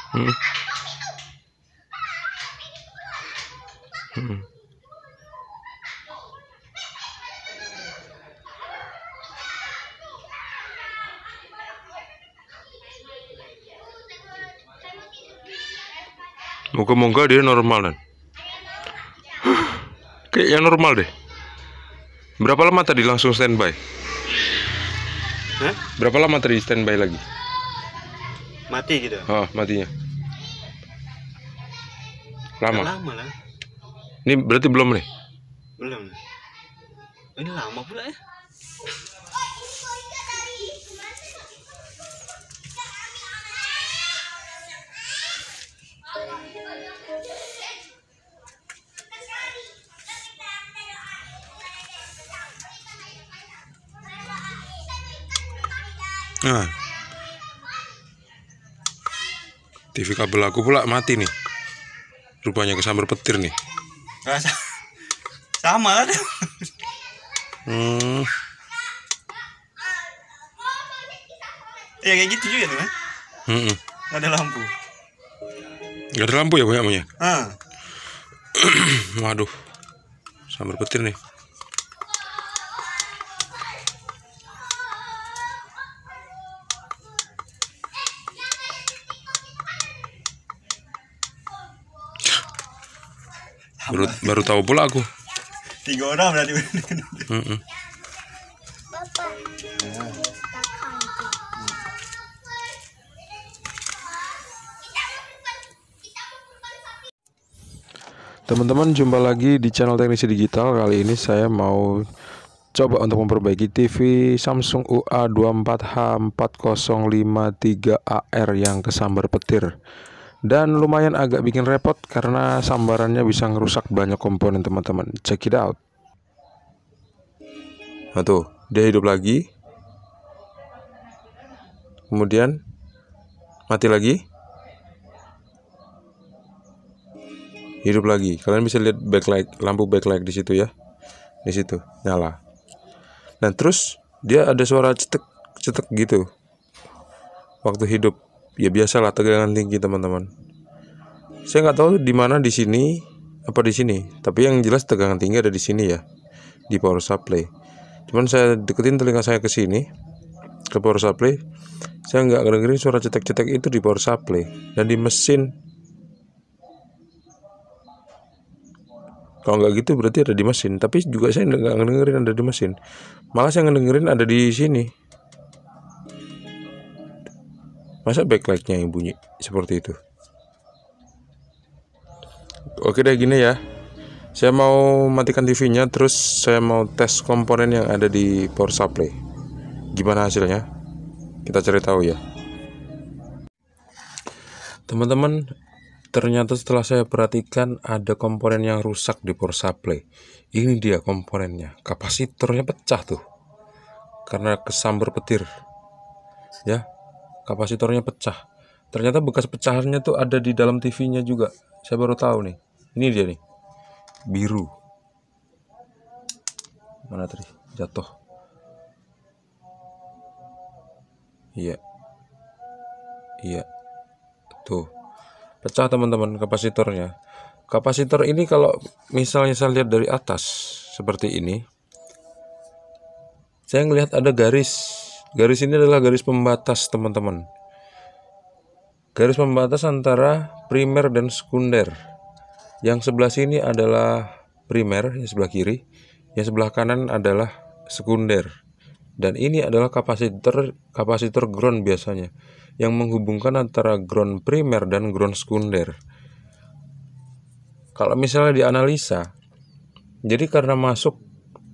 Hmm. Hmm. Moga-moga dia normal dan kayaknya normal deh. Berapa lama tadi langsung standby? Hah? Berapa lama tadi standby lagi? Mati gitu? Oh, matinya lama. Lama lah. Ini berarti belum nih? Belum. Ini lama pula ya. Nah, TV kabel aku pula mati nih. Rupanya kesambar petir nih. Sama lah. Ya kayak gitu juga tuh kan. Nggak ada lampu. Gak ada lampu ya punya. Ah. Waduh, sambar petir nih. Baru tahu pula aku. 3 orang berarti. Teman-teman, jumpa lagi di channel Teknisi Digital. Kali ini saya mau coba untuk memperbaiki TV Samsung UA24H4053AR yang kesambar petir. Dan lumayan agak bikin repot karena sambarannya bisa ngerusak banyak komponen, teman-teman. Check it out. Nah tuh, dia hidup lagi. Kemudian mati lagi. Hidup lagi. Kalian bisa lihat backlight, lampu backlight di situ ya. Di situ nyala. Dan terus dia ada suara cetek gitu waktu hidup. Ya biasalah, tegangan tinggi, teman-teman. Saya nggak tahu di mana, di sini apa di sini. Tapi yang jelas tegangan tinggi ada di sini ya, di power supply. Cuman saya deketin telinga saya ke sini, ke power supply. Saya nggak ngedengerin suara cetek-cetek itu di power supply. Dan di mesin, kalau nggak gitu berarti ada di mesin. Tapi juga saya nggak ngedengerin ada di mesin. Malah saya ngedengerin ada di sini. Masa backlightnya yang bunyi seperti itu? Oke deh, gini ya. Saya mau matikan TV-nya, terus saya mau tes komponen yang ada di power supply. Gimana hasilnya? Kita cari tahu ya. Teman-teman, ternyata setelah saya perhatikan ada komponen yang rusak di power supply. Ini dia komponennya. Kapasitornya pecah tuh, karena kesambar petir. Ya, kapasitornya pecah. Ternyata bekas pecahannya tuh ada di dalam TV-nya juga. Saya baru tahu nih. Ini dia nih, biru. Mana tadi? Jatuh. Iya. Tuh, pecah teman-teman kapasitornya. Kapasitor ini kalau misalnya saya lihat dari atas seperti ini, saya ngelihat ada garis. Garis ini adalah garis pembatas, teman-teman. Garis pembatas antara primer dan sekunder. Yang sebelah sini adalah primer, yang sebelah kiri. Yang sebelah kanan adalah sekunder. Dan ini adalah kapasitor ground biasanya, yang menghubungkan antara ground primer dan ground sekunder. Kalau misalnya dianalisa, jadi karena masuk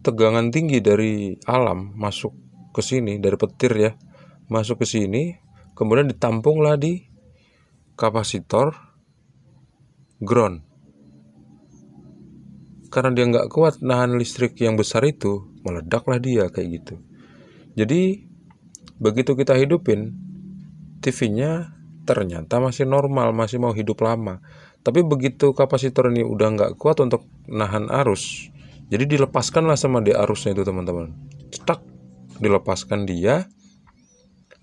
tegangan tinggi dari alam masuk ke sini, dari petir ya, masuk ke sini, kemudian ditampunglah di kapasitor ground. Karena dia nggak kuat nahan listrik yang besar itu, meledaklah dia kayak gitu. Jadi begitu kita hidupin, TV-nya ternyata masih normal, masih mau hidup lama. Tapi begitu kapasitor ini udah nggak kuat untuk nahan arus, jadi dilepaskanlah sama dia arusnya itu, teman-teman. Cetak, dilepaskan dia.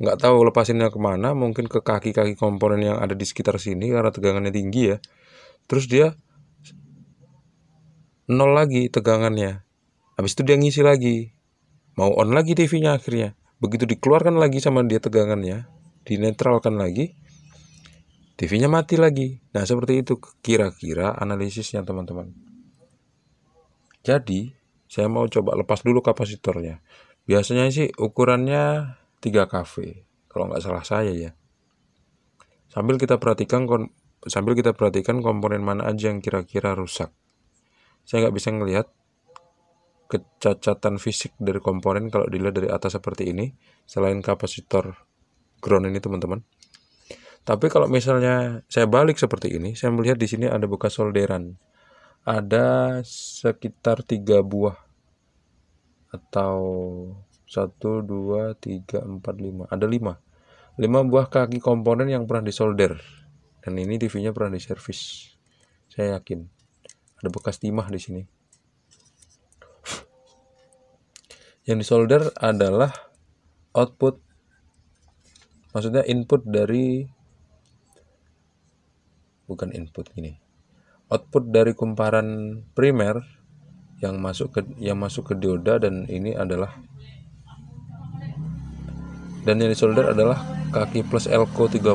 nggak tahu lepasinnya kemana, mungkin ke kaki-kaki komponen yang ada di sekitar sini karena tegangannya tinggi ya. Terus dia nol lagi tegangannya. Habis itu dia ngisi lagi, mau on lagi TV-nya akhirnya. Begitu dikeluarkan lagi sama dia tegangannya, dinetralkan lagi, TV-nya mati lagi. Nah seperti itu kira-kira analisisnya teman-teman. Jadi saya mau coba lepas dulu kapasitornya. Biasanya sih ukurannya 3 kV, kalau nggak salah saya ya. Sambil kita perhatikan komponen mana aja yang kira-kira rusak. Saya nggak bisa ngelihat kecacatan fisik dari komponen kalau dilihat dari atas seperti ini, selain kapasitor ground ini teman-teman. Tapi kalau misalnya saya balik seperti ini, saya melihat di sini ada bekas solderan. Ada sekitar 3 buah atau 1, 2, 3, 4, 5. Ada 5 buah kaki komponen yang pernah disolder. Dan ini TV-nya pernah diservis. Saya yakin. Ada bekas timah di sini. Yang disolder adalah output, maksudnya input dari, bukan input ini, output dari kumparan primer yang masuk ke dioda, dan ini adalah, dan yang disolder adalah kaki plus elko 35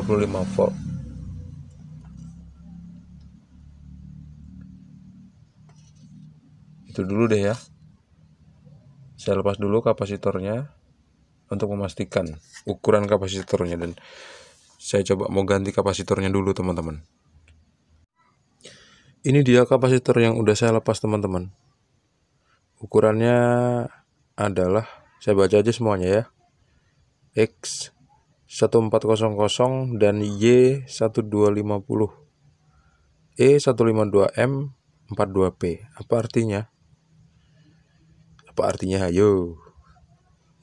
volt. Itu dulu deh ya. Saya lepas dulu kapasitornya untuk memastikan ukuran kapasitornya, dan saya coba mau ganti kapasitornya dulu teman-teman. Ini dia kapasitor yang udah saya lepas teman-teman. Ukurannya adalah, saya baca aja semuanya ya, X1400 dan Y1250, E152M 42P. Apa artinya? Ayo.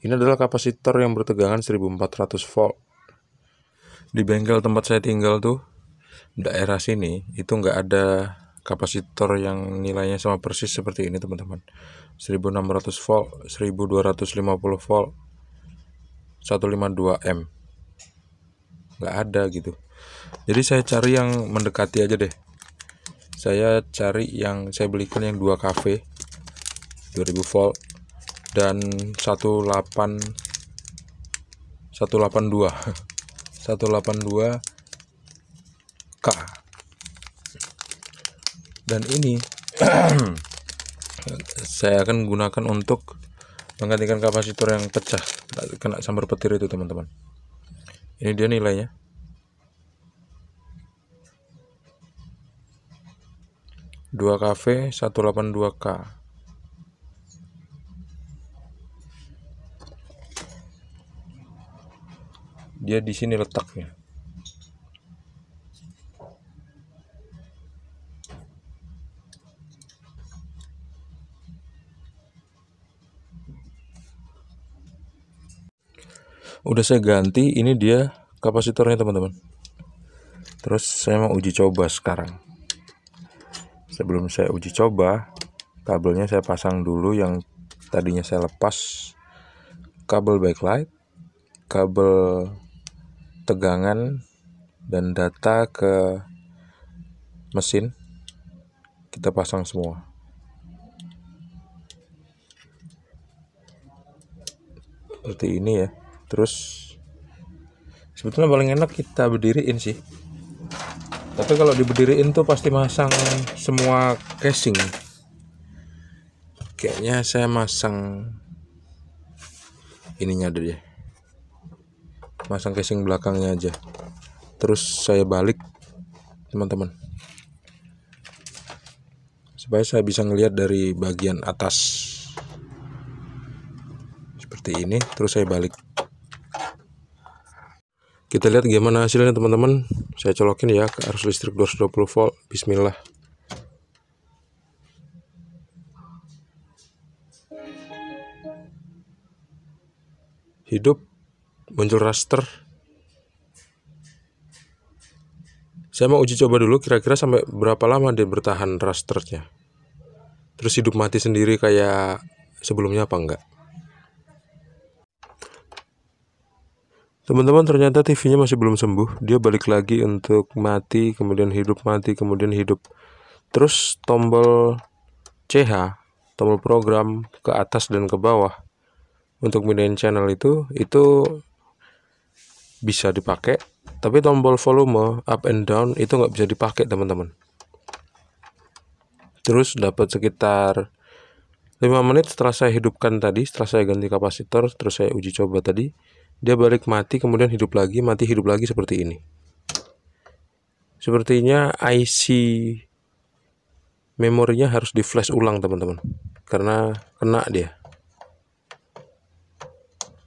Ini adalah kapasitor yang bertegangan 1400 volt. Di bengkel tempat saya tinggal tuh, daerah sini itu nggak ada kapasitor yang nilainya sama persis seperti ini teman-teman. 1600 volt, 1250 volt, 152M. Nggak ada gitu. Jadi saya cari yang mendekati aja deh. Saya cari yang saya belikan yang 2 kV 2000 volt dan 182 K. Dan ini saya akan gunakan untuk menggantikan kapasitor yang pecah, kena sambar petir itu teman-teman. Ini dia nilainya. Dua kV 182 K. Dia di sini letaknya. Udah saya ganti, ini dia kapasitornya teman-teman. Terus saya mau uji coba sekarang. Sebelum saya uji coba, kabelnya saya pasang dulu yang tadinya saya lepas. Kabel backlight, kabel tegangan, dan data ke mesin kita pasang semua. Seperti ini ya. Terus sebetulnya paling enak kita berdiriin sih. Tapi kalau diberdiriin tuh pasti masang semua casing. Kayaknya saya masang ininya deh. Masang casing belakangnya aja. Terus saya balik teman-teman. Supaya saya bisa ngelihat dari bagian atas. Seperti ini, terus saya balik. Kita lihat gimana hasilnya teman-teman. Saya colokin ya ke arus listrik 220 volt. Bismillah. Hidup, muncul raster. Saya mau uji coba dulu kira-kira sampai berapa lama dia bertahan rasternya. Terus hidup mati sendiri kayak sebelumnya apa enggak. Teman-teman, ternyata TV-nya masih belum sembuh. Dia balik lagi untuk mati, kemudian hidup, mati, kemudian hidup. Terus tombol CH, tombol program ke atas dan ke bawah untuk pindahin channel itu bisa dipakai, tapi tombol volume up and down itu nggak bisa dipakai, teman-teman. Terus dapat sekitar 5 menit setelah saya hidupkan tadi, setelah saya ganti kapasitor, terus saya uji coba tadi, dia balik mati, kemudian hidup lagi, mati, hidup lagi, seperti ini. Sepertinya IC memorinya harus di flash ulang, teman-teman, karena kena dia.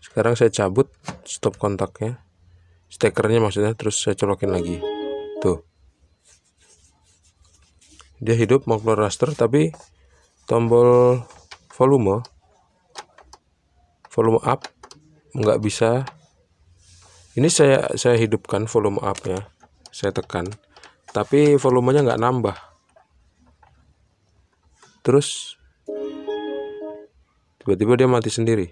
Sekarang saya cabut stop kontaknya, stekernya maksudnya, terus saya colokin lagi. Tuh, dia hidup, mau keluar raster, tapi tombol volume up nggak bisa. Ini saya hidupkan volume up nya, saya tekan, tapi volumenya nggak nambah. Terus tiba-tiba dia mati sendiri.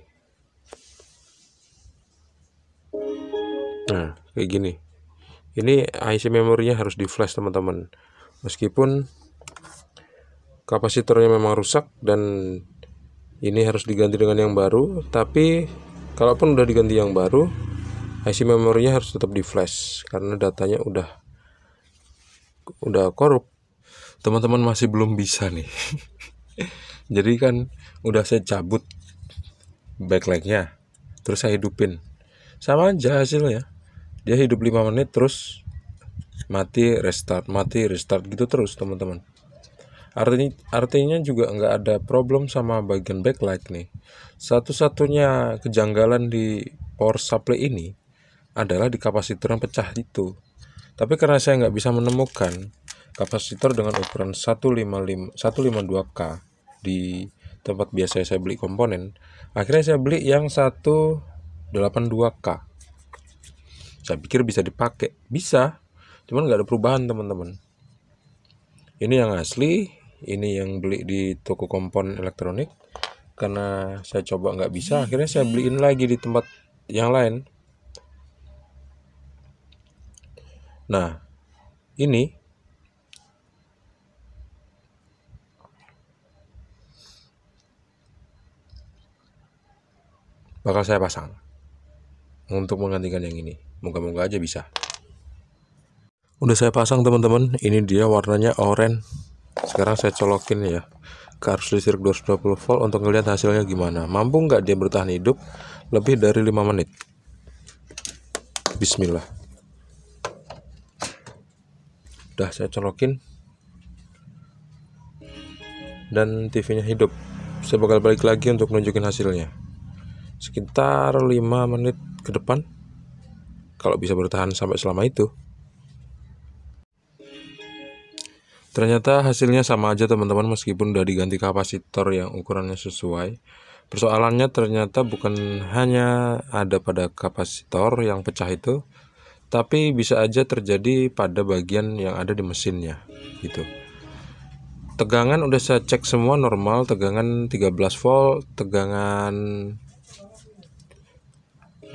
Nah, kayak gini. Ini IC memorinya harus di flash, teman-teman. Meskipun kapasitornya memang rusak dan ini harus diganti dengan yang baru, tapi kalaupun udah diganti yang baru, IC memorinya harus tetap di flash karena datanya udah korup. Teman-teman masih belum bisa nih. Jadi kan udah saya cabut backlightnya, terus saya hidupin, sama aja hasilnya. Dia hidup 5 menit terus mati restart gitu terus, teman-teman. Artinya juga nggak ada problem sama bagian backlight nih. Satu-satunya kejanggalan di power supply ini adalah di kapasitor yang pecah itu. Tapi karena saya nggak bisa menemukan kapasitor dengan ukuran 152K di tempat biasa saya beli komponen, akhirnya saya beli yang 182K. Saya pikir bisa dipakai, bisa, cuman nggak ada perubahan, teman-teman. Ini yang asli, ini yang beli di toko komponen elektronik. Karena saya coba nggak bisa, akhirnya saya beliin lagi di tempat yang lain. Nah, ini bakal saya pasang untuk menggantikan yang ini. Moga-moga aja bisa. Udah saya pasang, teman-teman. Ini dia warnanya oranye. Sekarang saya colokin ya ke arus listrik 220 volt untuk ngelihat hasilnya gimana. Mampu nggak dia bertahan hidup lebih dari 5 menit. Bismillah. Udah saya colokin dan TV-nya hidup. Saya bakal balik lagi untuk nunjukin hasilnya sekitar 5 menit ke depan, kalau bisa bertahan sampai selama itu. Ternyata hasilnya sama aja, teman-teman, meskipun udah diganti kapasitor yang ukurannya sesuai. Persoalannya ternyata bukan hanya ada pada kapasitor yang pecah itu, tapi bisa aja terjadi pada bagian yang ada di mesinnya gitu. Tegangan udah saya cek semua normal, tegangan 13 volt, tegangan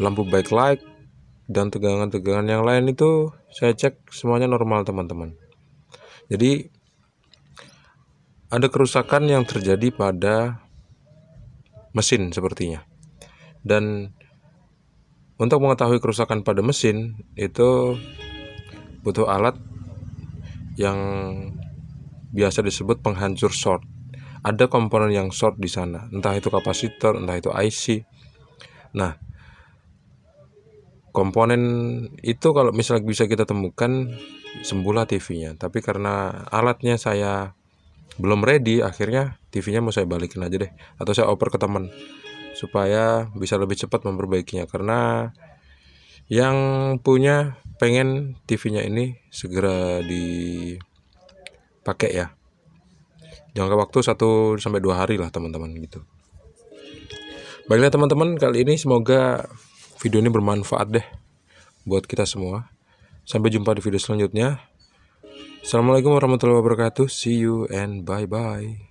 lampu backlight dan tegangan-tegangan yang lain itu saya cek semuanya normal, teman-teman. Jadi ada kerusakan yang terjadi pada mesin sepertinya. Dan untuk mengetahui kerusakan pada mesin itu butuh alat yang biasa disebut penghancur short. Ada komponen yang short di sana, entah itu kapasitor, entah itu IC. Nah, komponen itu kalau misalnya bisa kita temukan, sembuhlah TV-nya. Tapi karena alatnya saya belum ready, akhirnya TV-nya mau saya balikin aja deh, atau saya oper ke teman supaya bisa lebih cepat memperbaikinya. Karena yang punya pengen TV-nya ini segera dipakai ya. Jangka waktu 1-2 hari lah, teman-teman, gitu. Baiklah, teman-teman, kali ini semoga video ini bermanfaat deh buat kita semua. Sampai jumpa di video selanjutnya. Assalamualaikum warahmatullahi wabarakatuh. See you and bye-bye.